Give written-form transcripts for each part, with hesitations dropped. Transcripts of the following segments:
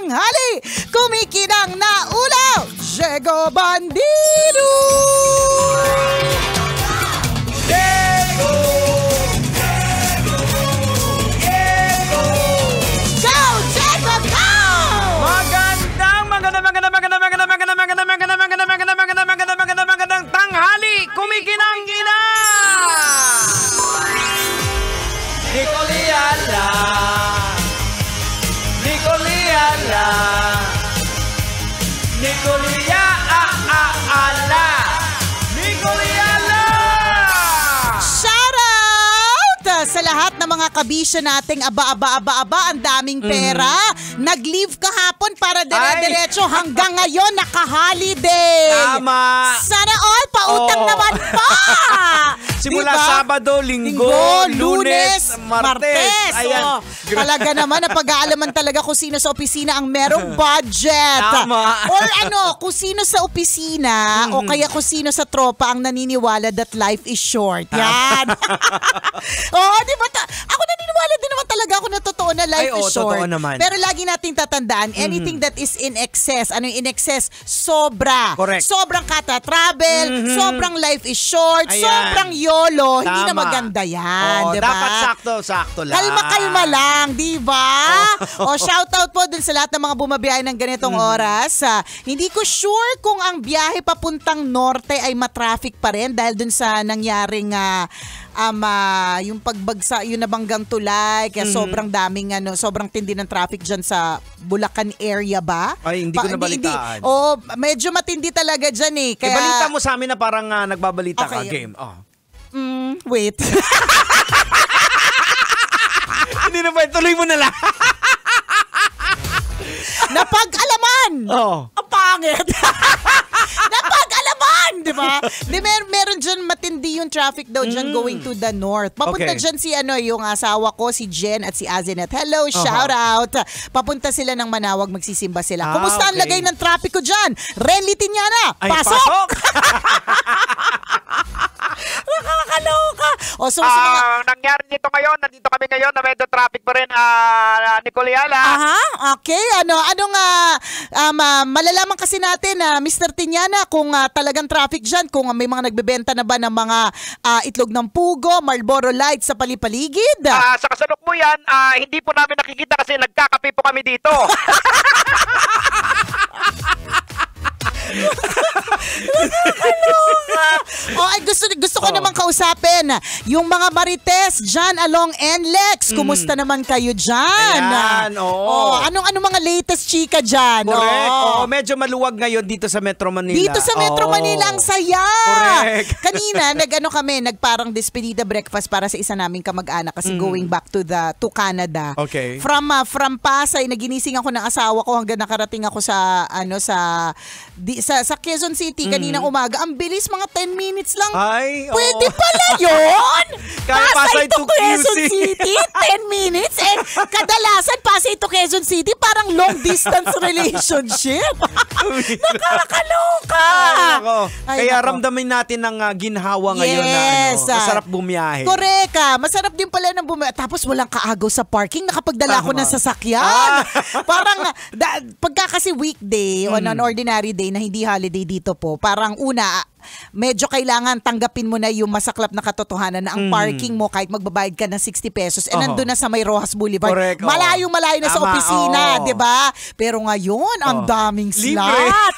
tanghali, kumikinang na ulo, Diego Bandido! Diego! Go, Diego, go! Magandang tanghali, kumikinang ina! Nicoliala, Nicoliala, Nicoliala, Nicoliala! Shout out sa lahat ng mga kabisyo nating aba, ang daming pera. Nag-leave kahapon para dire-diretso hanggang ngayon naka-holiday. Tama. Sana all, pautang naman pa. Simula Diba? Sabado, Linggo, Lunes, Martes. Ayan. Talaga naman, napag-aalaman talaga kung sino sa opisina ang merong budget. Tama. Or kung sino sa opisina o kaya kung sino sa tropa ang naniniwala that life is short. Yan. Oo, di ba? Ako naniniwala din naman talaga ako na totoo na life is short. Naman. Pero lagi nating tatandaan, anything that is in excess, ano yung in excess? Sobra. Correct. Sobrang kata-travel, sobrang life is short, Ayan. sobrang YOLO. Hindi na Tama. maganda yan, di ba? Dapat sakto lang. Kalma-kalma lang, di ba? O shoutout po dun sa lahat ng mga bumabiyahe ng ganitong oras. Hindi ko sure kung ang biyahe papuntang norte ay matraffic pa rin dahil dun sa nangyaring yung pagbagsa, yung nabanggang tulay, kaya sobrang daming sobrang tindi ng traffic dyan sa Bulacan area ba? Ay, hindi ko nabalitaan. Oo, medyo matindi talaga dyan eh. Kaya, Ibalita mo sa amin na parang nagbabalita ka, Okay. game. Wait. Hindi na ba? Tuloy mo na lang. Napag-alaman! Oo. Ang pangit! Napag-alaman! Di ba? Meron dyan matindi yung traffic daw dyan going to the north. Papunta Okay. dyan si yung asawa ko, si Jen at si Azinet. Hello, shout out! Papunta sila ng Manawag, magsisimba sila. Kumusta ang okay. lagay ng traffic ko dyan? Renly Tignana, Ay, pasok! Nakakaloka! O so, sa mga... Nangyari dito ngayon, nandito kami ngayon na medyo traffic pa rin, Nicoliala. Aha, okay. Malalaman kasi natin, Mr. Tignana, kung talagang traffic dyan, kung may mga nagbebenta na ba ng mga itlog ng pugo, Marlboro Light sa palipaligid. Sa kasalukuyan, hindi po namin nakikita kasi nagkakape po kami dito. Gusto ko naman kausapin yung mga Marites dyan along NLEX. Kumusta naman kayo dyan? Ayan, oo. Anong mga latest chika dyan? Correct. Oo. Medyo maluwag ngayon dito sa Metro Manila. Dito sa Metro Manila, ang saya! Correct. Kanina, nagparang despedida breakfast para sa isa naming kamag-anak kasi going back to Canada. Okay. From Pasay, naginising ako ng asawa ko hanggang nakarating ako sa Quezon City kaninang umaga. Ang bilis, mga 10 minutes lang. Ay, oo. Pwede pala yun! Kaya Pasay to Quezon QC. City, 10 minutes. Kadalasan, Pasay to Quezon City, parang long distance relationship. Nakakaloka! Kaya ramdamin natin ang ginhawa ngayon Yes, na masarap bumiyahe. Correct. Masarap din pala ng bumiyahe. Tapos walang kaagaw sa parking. Nakapagdala ko ng sasakyan. Parang, pagka kasi weekday on an ordinary day na hindi holiday dito po, parang medyo kailangan tanggapin mo na yung masaklap na katotohanan na ang parking mo kahit magbabayad ka ng 60 pesos nandun na sa may Rojas Boulevard. Correct, Malayo-malayo na sa Tama, opisina, di ba? Pero ngayon, ang daming Libre. slot.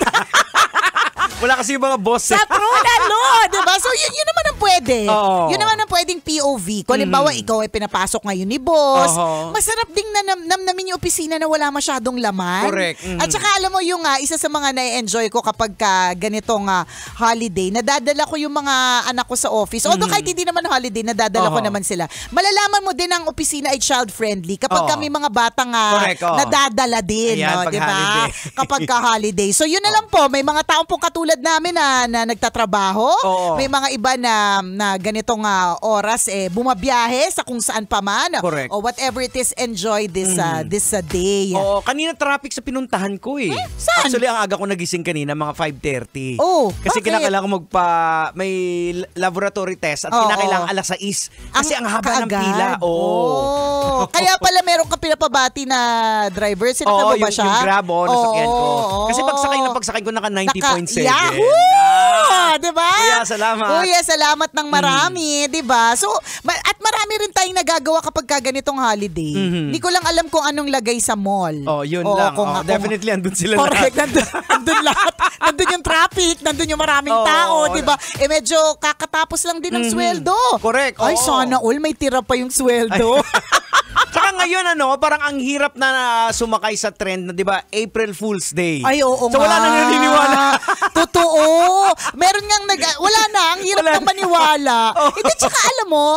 Wala kasi yung mga boss. Sa Pruna, no? Diba? So, yun naman ang pwede. Oo. Yun naman ang pwedeng POV. Kung halimbawa, ikaw ay pinapasok ngayon ni boss, Oo. masarap ding namnamin yung opisina na wala masyadong laman. Correct. At saka, alam mo, yung isa sa mga na-enjoy ko kapag ganitong holiday, nadadala ko yung mga anak ko sa office. Although kahit hindi naman holiday, nadadala ko naman sila. Malalaman mo din ang opisina ay child-friendly kapag kami mga batang Correct, nadadala din. Ayan, No? pag Diba? holiday. Kapag ka-holiday. So, yun na lang po. May mga taong pong katulad namin na nagtatrabaho. Oo. May mga iba na na ganitong oras bumabiyahe sa kung saan pa man. Correct. O whatever it is, enjoy this day. Oo, kanina traffic sa pinuntahan ko eh. Saan? Actually, ang aga ko nagising kanina, mga 5:30. Oh, kasi bakit? kinakailangan ko may laboratory test at kinakailangan alas 6. Kasi ang haba ng pila. Oo. Kaya pala meron ka pinapabati na driver. Sinakay mo ba siya? Yung Grab, nasakyan ko. Kasi pagsakay ko naka 90.7. Yahoo! Diba? Kuya, salamat. Kuya, salamat ng marami. Diba? So, at marami rin tayong nagagawa kapag ganitong holiday. Hindi ko lang alam kung anong lagay sa mall. Yun lang. Definitely, andun sila correct, lahat. nandun lahat. Nandun yung traffic, nandun yung maraming tao, diba? Medyo kakatapos lang din ng sweldo. Correct. Ay, sana all may tira pa yung sweldo. Tsaka ngayon, parang ang hirap na sumakay sa trend na, di ba, April Fool's Day. Ay, oo so, wala nang naniniwala. Totoo. Meron ngang wala na, ang hirap na maniwala. Hindi, tsaka alam mo,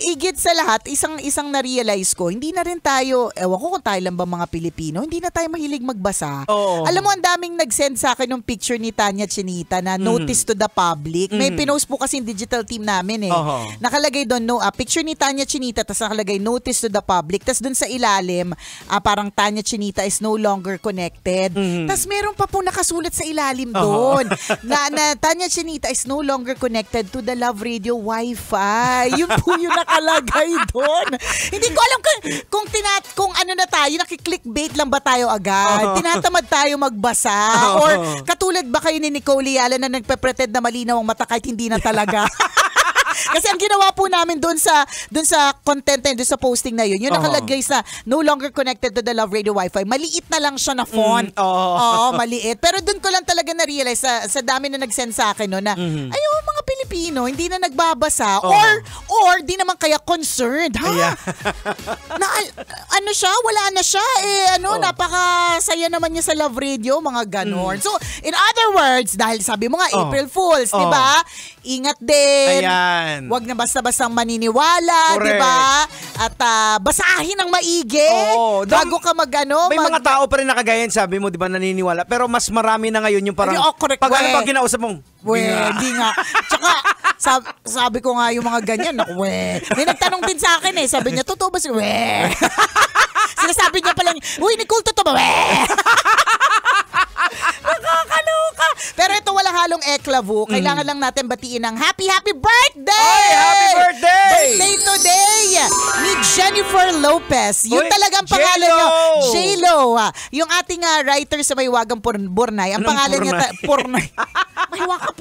igit sa lahat, isang na-realize ko, hindi na rin tayo, ewan ko kung tayo lang ba mga Pilipino, hindi na tayo mahilig magbasa. Alam mo, ang daming nag-send sa akin ng picture ni Tanya Chinita na notice to the public. May pinost po kasi yung digital team namin eh. Nakalagay doon, picture ni Tanya Chinita, tapos nakalagay notice to the public. Tapos dun sa ilalim, parang Tanya Chinita is no longer connected. Tapos meron pa po nakasulat sa ilalim doon na Tanya Chinita is no longer connected to the Love Radio Wi-Fi. Yun po yung nakalagay doon. Hindi ko alam kung ano na tayo, nakiklickbait lang ba tayo agad? Tinatamad tayo magbasa? Or katulad ba kayo ni Nicole Yala na nagpe-pretend na malinaw ang mata kahit hindi na talaga? Kasi ang ginawa po namin doon sa content na yun, doon sa posting na yun, yung nakalagay sa no longer connected to the Love Radio Wi-Fi, maliit na lang siya na font. Oo, maliit. Pero doon ko lang talaga na-realize sa dami na nag-send sa akin no, na ayun, mga Pilipino, hindi na nagbabasa or di naman kaya concerned. Na, ano siya? Wala na siya. Napakasaya naman niya sa Love Radio, mga ganon. So, in other words, dahil sabi mo nga, April Fools, di ba? Ingat din. Ayan. Huwag na basta-basta maniniwala, di ba? At basahin ng maigi bago ka May mga tao pa rin nakagayan, sabi mo, di ba, naniniwala. Pero mas marami na ngayon yung parang, correct, pag kinausap mong, hindi nga. Tsaka, sabi ko nga yung mga ganyan, may nagtanong din sa akin sabi niya, totoo ba sinasabi niya palang, uy, Nicole, totoo ba? Nakakaloka. Pero ito wala halong eklavu. Kailangan lang natin batiin ng happy birthday! Oy, happy birthday! Birthday today ni Jennifer Lopez. Yun talagang pangalan niya. J-Lo. Yung ating writer sa Maywagang Burnay. Ang pangalan niya Purnay. Maywagang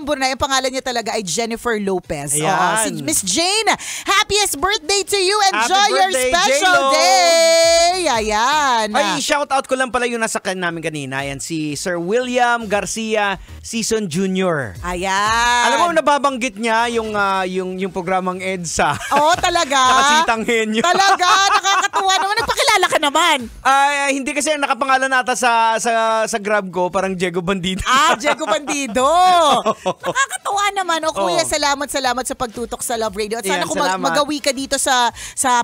Burnay. Ang pangalan niya talaga ay Jennifer Lopez. Si Miss Jane, happiest birthday to you. Enjoy your special day. Ayan. Ay, shout out ko lang pala yung nasa namin kanina. Ayan, si Sir William Garcia Season Jr. Ayan. Alam mo, nababanggit niya yung programang EDSA. Oo, talaga. Saka si Tanghenyo. Talaga, nakakatuwa naman. Nagpakilala ka naman. Hindi kasi nakapangalan nata sa Grab ko, parang Diego Bandido. Diego Bandido. Nakakatuwa naman. Kuya, salamat sa pagtutok sa Love Radio. At sana kung magawi ka dito sa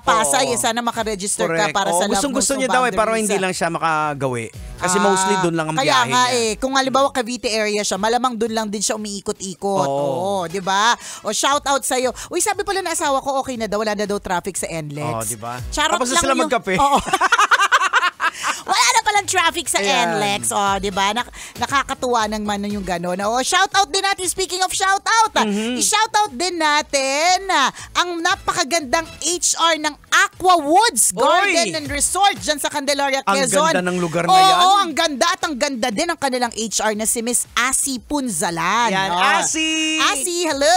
Pasay, sana makaregister ka para sa Love Gusto niya daw para hindi lang siya makagawi. Kasi mostly doon lang ang biyahe niya. Kaya nga kung halimbawa Cavite area siya, malamang doon lang din siya umiikot-ikot. Oo, di ba? O shout out sa'yo. Uy, sabi pala na asawa ko, okay na daw, wala na daw traffic sa NLEX. Di ba? Charot tapos lang sila magkape. Oo. Wala na palang traffic sa NLEX. Di ba? Nakakatuwa naman yung gano'n. Shout out din natin, speaking of shout out, i-shout out din natin ang napakagandang HR ng Aqua Woods Garden and Resort dyan sa Candelaria, Quezon. Ang ganda ng lugar na yan. Oo, ang ganda at ang ganda din ang kanilang HR na si Miss Asi Punzalan. Yan, Asi! Asi, hello!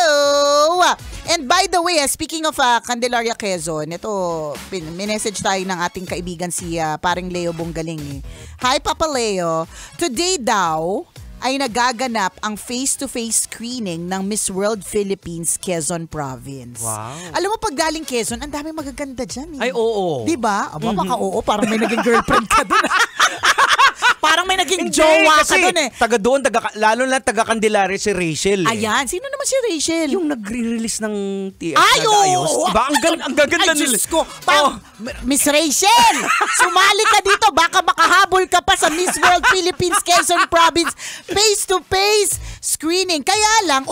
And by the way, speaking of Candelaria, Quezon, ito, minessage tayo ng ating kaibigan si paring Leo Bonggaling. Hi, Papa Leo. Today daw ay nagaganap ang face-to-face screening ng Miss World Philippines Quezon Province. Wow. Alam mo, pag galing Quezon, ang dami magaganda dyan. Ay, oo. Diba? Aba, baka oo, parang may naging girlfriend ka dun. Parang may naging jowa ka dun taga doon, lalo na taga Candelaria si Rachel. Ayan, sino naman si Rachel? Yung nagre-release ng TF Ay, na Ayos. Diba? Ang gaganda nila. Ay, Diyos ko. Miss Rachel, sumali ka dito. Baka makahabol ka pa sa Miss World Philippines Quezon Province face-to-face screening. Kaya lang,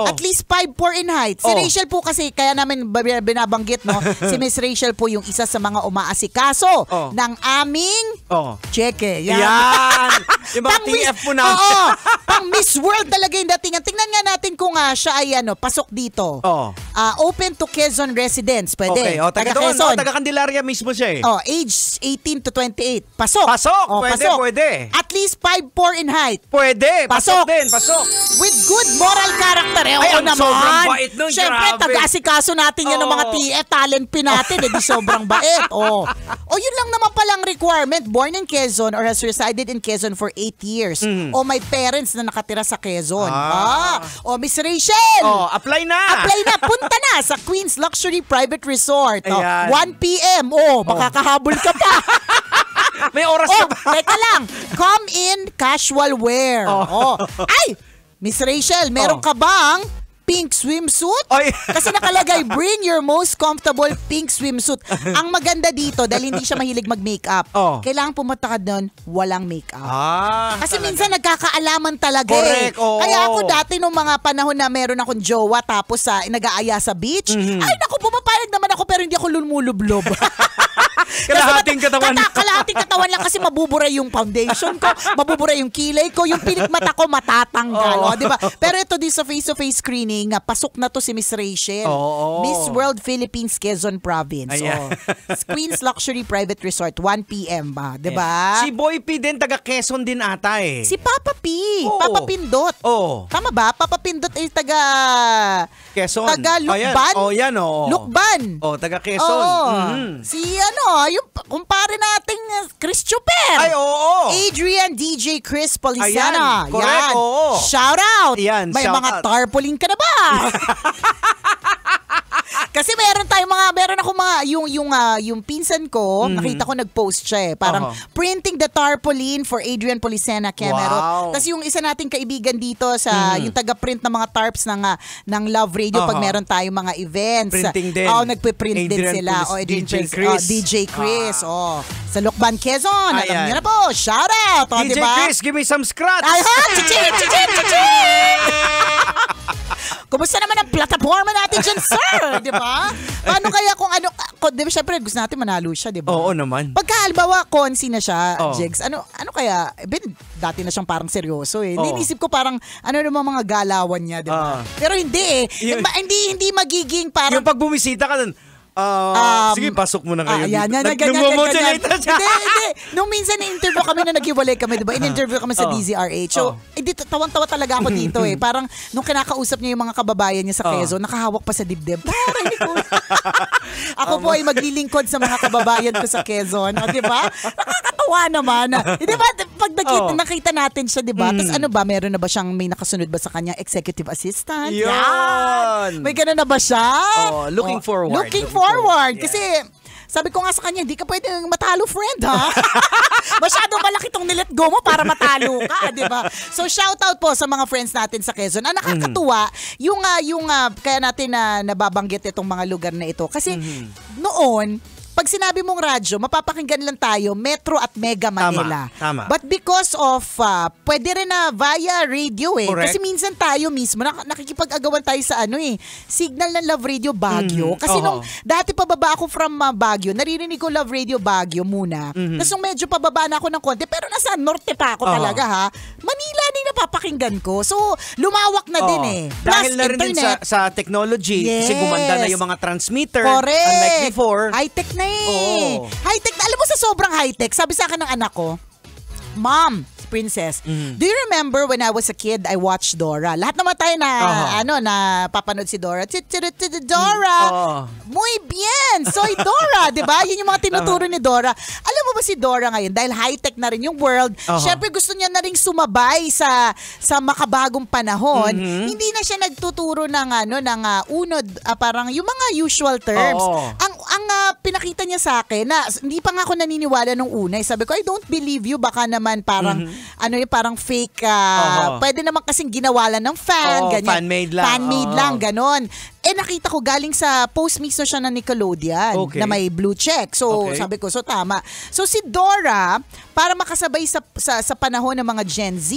at least 5'4" in height. Si Rachel po kasi, kaya namin binabanggit, no? Si Miss Rachel po yung isa sa mga umaasikaso ng aming cheque. Yan! Yung mga TF po namin. Pang Miss World talaga yung datingan. Tingnan nga natin kung siya ay pasok dito. Open to Quezon residents. Pwede. Okay. Taga doon. Taga Candelaria mismo siya eh. Age 18 to 28. Pasok. Pwede. At least 5'4" in height. Pwede. Pasok din. With good moral character. Naman. Sobrang bait nun. Siyempre, taga-asikaso natin yan ng mga TF. Talent pin natin. Di sobrang bait. Yun lang naman palang requirement. Born in Quezon or has resided in Quezon for 8 years. May parents na nakatira sa Quezon. Miss Rachel. Apply na. Punta na sa Queen's Luxury Private Resort. 1 Ayan. p.m. Makakahabol ka pa. May oras ka pa. Teka lang. Come in casual wear. Ay! Miss Rachel, meron ka bang pink swimsuit? Kasi nakalagay, bring your most comfortable pink swimsuit. Ang maganda dito, dahil hindi siya mahilig mag-makeup, kailangan pumunta ka doon, walang makeup. Kasi minsan nagkakaalaman talaga. Correct, Kaya ako dati nung mga panahon na meron akong jowa tapos nag-aaya sa beach, ay naku, pumapayag naman ako pero hindi ako lumulublob. Kalahating katawan. Kalahating katawan lang kasi mabubura yung foundation ko, mabubura yung kilay ko, yung pilik mata ko matatanggal. Diba? Pero ito din sa face-to-face screening, pasok na to si Miss Rachel. Miss World Philippines Quezon Province. Queen's Luxury Private Resort, 1 p.m. ba? Diba? Si Boy P din, taga Quezon din ata eh. Si Papa P. Papa Pindot. Tama ba? Papa Pindot ay taga Quezon. Taga Lukban. Yan. Lukban. Taga Quezon. Si yung kumpare nating Chris Chuper. Ay, Adrian DJ Chris Polisana. Ayan, correct, Shout out. Yan, may shout mga out. tarpaulin ka na ba? Kasi meron ako yung pinsan ko, nakita ko nag-post siya eh. Parang printing the tarpaulin for Adrian Polisana Camero. Wow. Tapos yung isa nating kaibigan dito sa yung taga-print ng mga tarps ng Love Radio pag meron tayong mga events. Printing din. Nagpe-print din sila. DJ Chris. Sa Lukban, Quezon. Alam niyo na po. Shout out. DJ diba? Chris, give me some scratch. Ay ha! Chichi! Kumusta naman ang plataforma natin dyan, sir? Di ba? Paano kaya di ba syempre gusto natin manalo siya, di ba? Oo naman. Pagka halimbawa, konsi na siya, Jigs, ano kaya, dati na siyang parang seryoso eh. Inisip ko parang, naman mga galawan niya, di ba? Pero hindi eh. Hindi magiging parang... Yung pag bumisita ka dun, sige, pasok mo na kayo. Ganyan. Nag-modulate na siya. Hindi. Nung minsan na-interview kami na naghiwalay kami, diba? In-interview kami sa DZRH. So, tawang-tawa talaga ako dito eh. Parang nung kinakausap niya yung mga kababayan niya sa Quezon, nakahawak pa sa dibdib. Ako po ay maglilingkod sa mga kababayan ko sa Quezon. Diba? Nakakatawa naman. Diba? Pag nakita natin siya, diba? Tapos meron na ba siyang may nakasunod ba sa kanya? Executive assistant? Yan! May ganun na ba siya? Looking forward. Looking forward. Kasi, sabi ko nga sa kanya, hindi ka pwedeng matalo, friend, ha? Masyado malaki tong nilet go mo para matalo ka, di ba? So, shout out po sa mga friends natin sa Quezon. Nakakatuwa, yung kaya natin nababanggit itong mga lugar na ito. Kasi, noon, pag sinabi mong radyo, mapapakinggan lang tayo, Metro at Mega Manila. Tama. But because of, pwede rin na via radio eh. Correct. Kasi minsan tayo mismo, nakikipag-agawan tayo sa signal ng Love Radio Baguio. Kasi nung dati pababa ako from Baguio, naririnig ko Love Radio Baguio muna. Tapos nung medyo pababa na ako ng konti, pero nasa norte pa ako talaga ha. Manila din napapakinggan ko. So, lumawak na din eh. Plus, dahil na rin din internet. sa technology. Yes. Kasi gumanda na yung mga transmitter. Correct. Unlike before. High-tech na eh. High-tech. Alam mo sa sobrang high-tech, sabi sa akin ng anak ko, Mom, Princess, do you remember when I was a kid, I watched Dora? Lahat naman tayo na papanood si Dora. Dora, muy bien, soy Dora, di ba? Yun yung mga tinuturo ni Dora. Alam mo ba si Dora ngayon, dahil high-tech na rin yung world, syempre gusto niya na rin sumabay sa makabagong panahon. Hindi na siya nagtuturo ng unod, parang yung mga usual terms. Ang pinakita niya sa akin, na hindi pa nga ako naniniwala nung una. Sabi ko, I don't believe you, baka naman parang parang fake, pwede naman kasing ginawa lang ng fan, ganyan. Fan-made lang. Fan-made lang, ganon. And nakita ko galing sa post mismo siya ng Nickelodeon na may blue check. So sabi ko, so tama. So si Dora, para makasabay sa panahon ng mga Gen Z,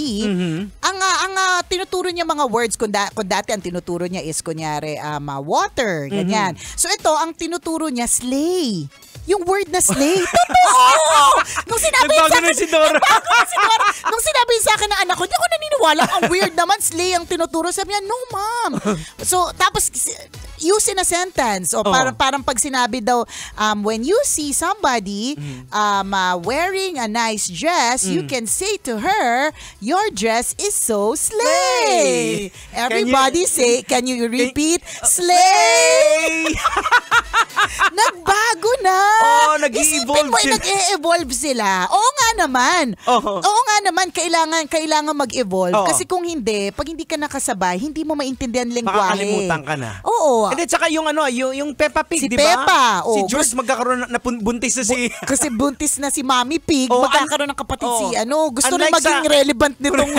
ang tinuturo niya mga words, kung dati ang tinuturo niya is kunyari water, ganyan. So ito, ang tinuturo niya, slay. Yung word na slay. Totoo! Nung sinabi si Dora. Nung sinabi sa akin ng anak ko, hindi ako naniniwala. Ang weird naman, slay ang tinuturo. Sabi niya, no ma'am. So, tapos, use in a sentence. O parang pag sinabi daw, when you see somebody wearing a nice dress, you can say to her, your dress is so slay. Everybody say, can you repeat? Slay! Nagbago na. Nag-i-evolve sila. Nag-e-evolve sila. Oo nga naman, kailangan mag-evolve. Kasi kung hindi, pag hindi ka nakasabay, hindi mo maintindihan lengguwahe. Makakalimutan ka na. Oo. And then, saka yung Peppa Pig, di ba? Peppa. Si George magkakaroon na buntis na si... Kasi buntis na si Mommy Pig, magkakaroon ng kapatid si Gusto rin maging relevant nitong...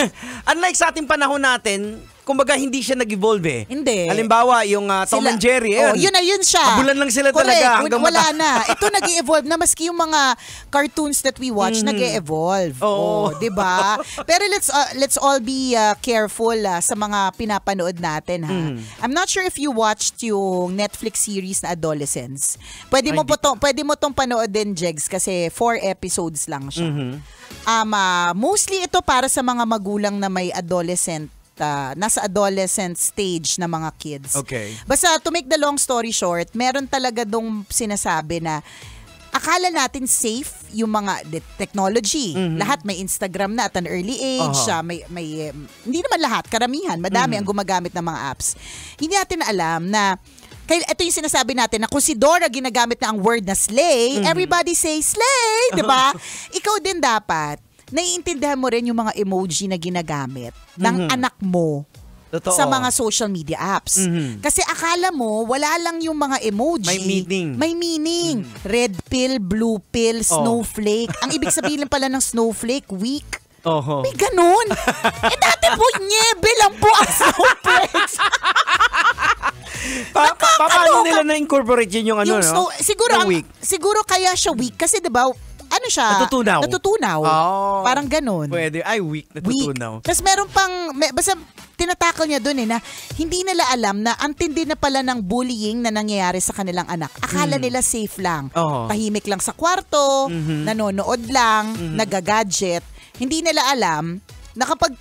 Unlike sa ating panahon natin, kumbaga hindi siya nag-evolve Hindi. Halimbawa, yung Tom and Jerry. Yun siya. Abulan lang sila talaga. Wala na. Ito nag-i-evolve na, maski yung mga cartoons that we watch, nag-i-evolve. Diba? Pero let's all be careful sa mga pinapanood natin. I'm not sure if you watched yung Netflix series na Adolescence. Pwede mo tong panood din, Jegs, kasi 4 episodes lang siya. Mostly ito para sa mga magulang na may nasa adolescent stage na mga kids. Okay. Basta to make the long story short, meron talaga dong sinasabi na akala natin safe yung mga technology. Lahat may Instagram na at an early age. May hindi naman lahat, karamihan, madami ang gumagamit ng mga apps. Hindi natin alam na ito yung sinasabi natin na kung si Dora ginagamit na ang word na slay, everybody say slay, di ba? Ikaw din dapat naiintindihan mo rin yung mga emoji na ginagamit ng anak mo. Totoo. Sa mga social media apps. Kasi akala mo, wala lang yung mga emoji. May meaning. Red pill, blue pill, snowflake. Ang ibig sabihin pala ng snowflake, weak. May ganun. Dati po, nyebe lang po ang snowflakes. Paano nila na-incorporate yun yung weak? Siguro kaya siya weak kasi diba, Natutunaw. Parang ganun. Pwede. Weak. Natutunaw. Tapos meron pang, basta tinatakal niya dun na hindi nila alam na ang tindi na pala ng bullying na nangyayari sa kanilang anak. Akala nila safe lang. Tahimik lang sa kwarto, nanonood lang, nagagadget. Hindi nila alam na kapag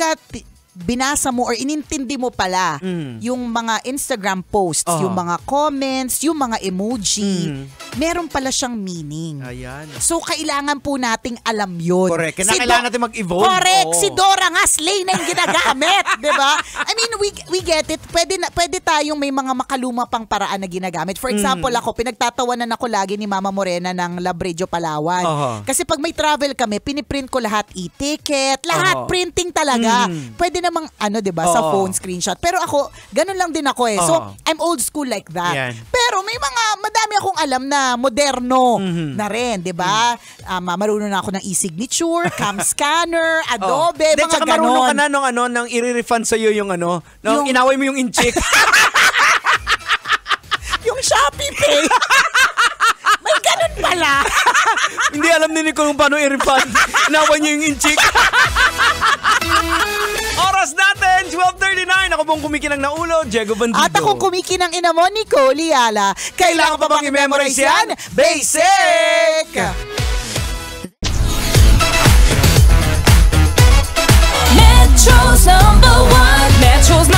binasa mo or inintindi mo pala yung mga Instagram posts, yung mga comments, yung mga emoji, meron pala siyang meaning. Ayan. So, kailangan po nating alam yun. Correct. Kailangan natin mag-evolve. Correct. Si Dora nga, slay na yung ginagamit. Diba? I mean, we get it. Pwede tayong may mga makaluma pang paraan na ginagamit. For example, ako, pinagtatawanan ako lagi ni Mama Morena ng Lab Radio Palawan. Kasi pag may travel kami, piniprint ko lahat, e-ticket, lahat, printing talaga. Pwede namang, diba, sa phone screenshot. Pero ako, ganun lang din ako eh. So, I'm old school like that. Yan. Pero may madami akong alam na moderno na rin, diba? Marunong na ako ng e-signature, cam scanner, Adobe, mga ganon. Marunong ka na nung i-refund sa'yo yung inaway mo yung incheck. Yung Shopee Pay. May ganun pala. Hindi alam ni Nicole kung paano i-refund. Inaway niyo yung incheck. Oras natin, 12:39. Ako pong kumikinang naulo, Diego Bandido. At akong kumikinang ina mo, Nicole Liala. Kailangan pa bang i-memorize yan? Basic! Metro's #1, Metro's